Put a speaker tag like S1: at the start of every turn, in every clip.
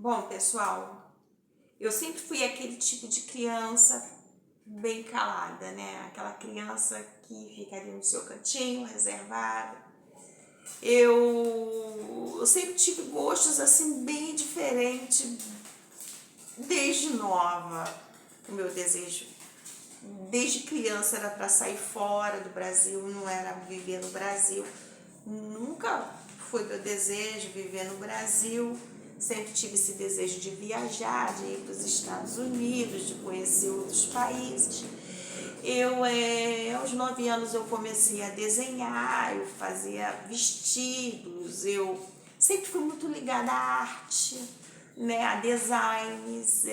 S1: Bom, pessoal, eu sempre fui aquele tipo de criança bem calada, né? Aquela criança que fica ali no seu cantinho, reservada. Eu sempre tive gostos assim bem diferentes desde nova. O meu desejo desde criança era para sair fora do Brasil, não era viver no Brasil. Nunca foi meu desejo viver no Brasil. Sempre tive esse desejo de viajar, de ir para os Estados Unidos, de conhecer outros países. Aos 9 anos eu comecei a desenhar, eu fazia vestidos, eu sempre fui muito ligada à arte, né, a designs,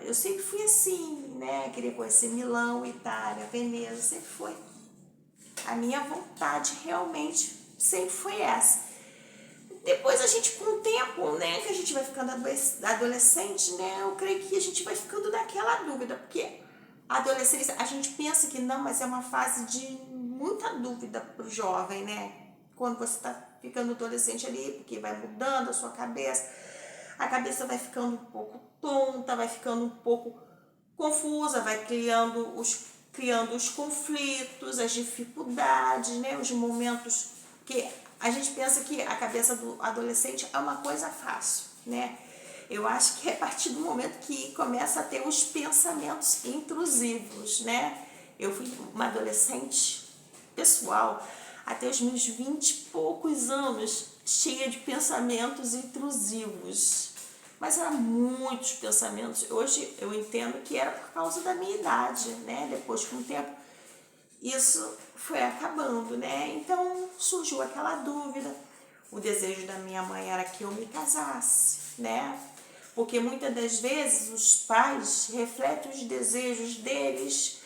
S1: eu sempre fui assim, né, queria conhecer Milão, Itália, Veneza, sempre foi. A minha vontade realmente sempre foi essa. Depois a gente, com o tempo, né, que a gente vai ficando adolescente, né, eu creio que a gente vai ficando naquela dúvida, porque a adolescência, a gente pensa que não, mas é uma fase de muita dúvida pro jovem, né? Quando você tá ficando adolescente ali, porque vai mudando a cabeça vai ficando um pouco tonta, vai ficando um pouco confusa, vai criando os conflitos, as dificuldades, né? Os momentos que a gente pensa que a cabeça do adolescente é uma coisa fácil, né? Eu acho que é a partir do momento que começa a ter os pensamentos intrusivos, né? Eu fui uma adolescente pessoal até os meus 20 e poucos anos, cheia de pensamentos intrusivos. Mas eram muitos pensamentos. Hoje eu entendo que era por causa da minha idade, né? Depois, com o tempo, isso foi acabando, né? Então surgiu aquela dúvida. O desejo da minha mãe era que eu me casasse, né? Porque muitas das vezes os pais refletem os desejos deles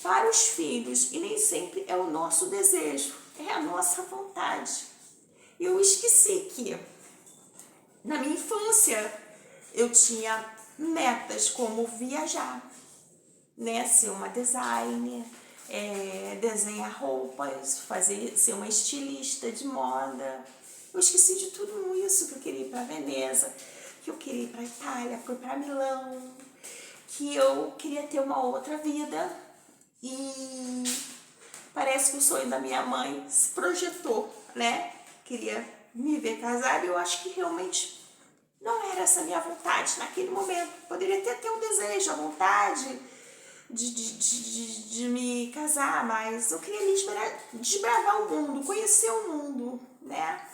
S1: para os filhos e nem sempre é o nosso desejo, é a nossa vontade. Eu esqueci que na minha infância eu tinha metas como viajar, né? Ser uma designer, desenhar roupas, ser uma estilista de moda. Eu esqueci de tudo isso, que eu queria ir para Veneza, que eu queria ir para Itália, fui para Milão, que eu queria ter uma outra vida. E parece que o sonho da minha mãe se projetou, né? Queria me ver casada e eu acho que realmente não era essa a minha vontade naquele momento. Poderia ter um desejo, a vontade de me casar, mas eu queria desbravar o mundo, conhecer o mundo, né?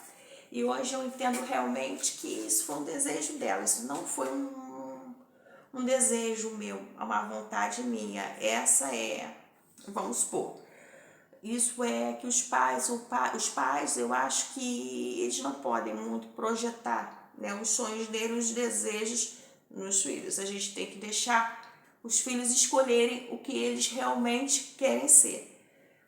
S1: E hoje eu entendo realmente que isso foi um desejo dela, isso não foi um desejo meu, uma vontade minha. Essa vamos supor, isso é que os pais, eu acho que eles não podem muito projetar, né, os sonhos deles, os desejos nos filhos. A gente tem que deixar os filhos escolherem o que eles realmente querem ser.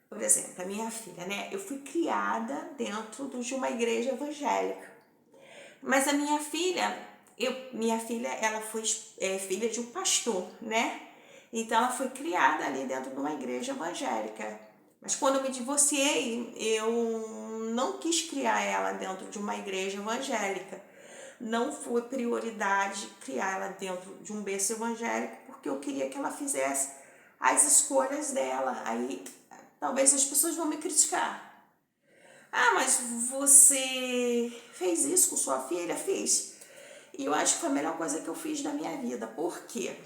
S1: Por exemplo, a minha filha, né? Eu fui criada dentro de uma igreja evangélica. Mas a minha filha, ela foi filha de um pastor, né? Então ela foi criada ali dentro de uma igreja evangélica. Mas quando eu me divorciei, eu não quis criar ela dentro de uma igreja evangélica. Não foi prioridade criar ela dentro de um berço evangélico, porque eu queria que ela fizesse as escolhas dela. Aí talvez as pessoas vão me criticar. Ah, mas você fez isso com sua filha? Fiz. E eu acho que foi a melhor coisa que eu fiz da minha vida. Por quê?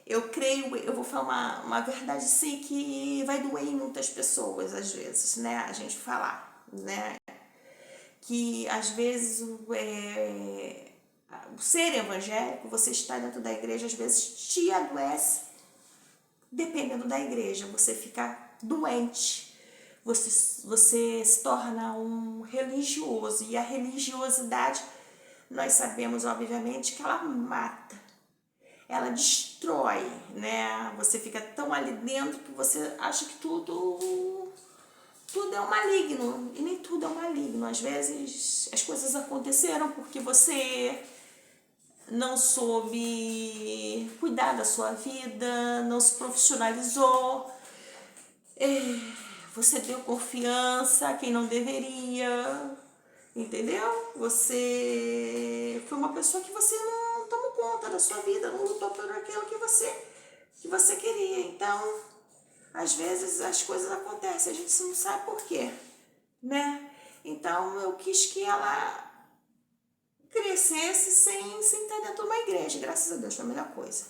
S1: Eu creio, eu vou falar uma verdade sim que vai doer em muitas pessoas às vezes, né? A gente falar, né? Que às vezes o ser evangélico, você estar dentro da igreja, às vezes te adoece. Dependendo da igreja, você fica doente. Você se torna um religioso. E a religiosidade, nós sabemos, obviamente, que ela mata. Ela destrói, né? Você fica tão ali dentro que você acha que tudo é um maligno. E nem tudo é um maligno. Às vezes as coisas aconteceram porque você não soube cuidar da sua vida, não se profissionalizou, você deu confiança a quem não deveria, entendeu? Você foi uma pessoa que você não tomou conta da sua vida, não lutou por aquilo que você queria. Então, às vezes as coisas acontecem, a gente não sabe por quê, né? Então, eu quis que ela crescesse sem estar dentro de uma igreja. Graças a Deus, foi a melhor coisa.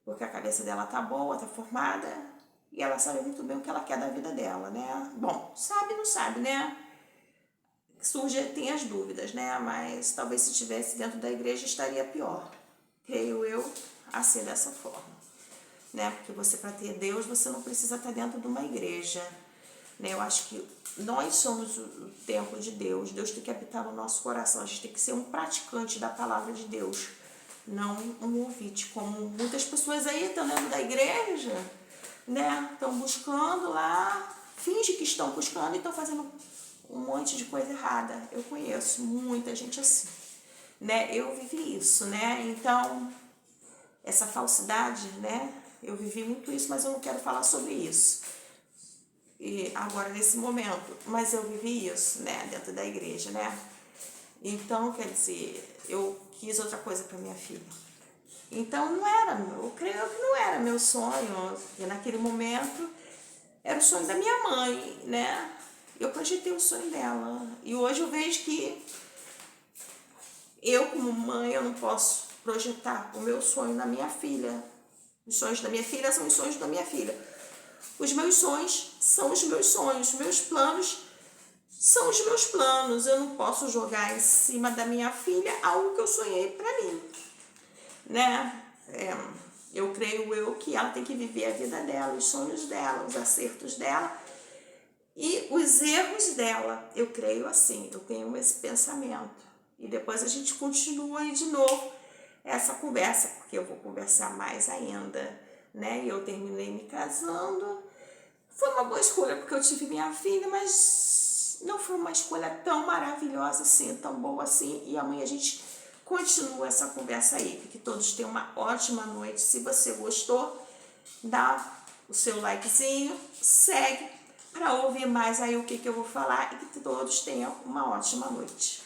S1: Porque a cabeça dela tá boa, tá formada, e ela sabe muito bem o que ela quer da vida dela, né? Bom, sabe, não sabe, né? Tem as dúvidas, né? Mas talvez se estivesse dentro da igreja estaria pior. Creio eu, assim, dessa forma. Né? Porque você, para ter Deus, você não precisa estar dentro de uma igreja. Né? Eu acho que nós somos o templo de Deus. Deus tem que habitar no nosso coração. A gente tem que ser um praticante da palavra de Deus, não um ouvinte, como muitas pessoas aí estão dentro da igreja, né? Estão buscando lá, fingem que estão buscando e estão fazendo um monte de coisa errada. Eu conheço muita gente assim, né? Eu vivi isso, né? Então, essa falsidade, né? Eu vivi muito isso, mas eu não quero falar sobre isso e agora nesse momento, mas eu vivi isso, né? Dentro da igreja, né? Então, quer dizer, eu quis outra coisa para minha filha. Então, eu creio que não era meu sonho, porque naquele momento era o sonho da minha mãe, né? Eu projetei o sonho dela. E hoje eu vejo que eu, como mãe, eu não posso projetar o meu sonho na minha filha. Os sonhos da minha filha são os sonhos da minha filha. Os meus sonhos são os meus sonhos. Os meus planos são os meus planos. Eu não posso jogar em cima da minha filha algo que eu sonhei para mim, né? Eu creio que ela tem que viver a vida dela, os sonhos dela, os acertos dela e os erros dela. Eu creio assim, eu tenho esse pensamento. E depois a gente continua aí de novo essa conversa, porque eu vou conversar mais ainda, né? E eu terminei me casando. Foi uma boa escolha, porque eu tive minha filha, mas não foi uma escolha tão maravilhosa assim, tão boa assim. E amanhã a gente continua essa conversa aí. Que todos tenham uma ótima noite. Se você gostou, dá o seu likezinho, segue para ouvir mais aí o que eu vou falar e que todos tenham uma ótima noite.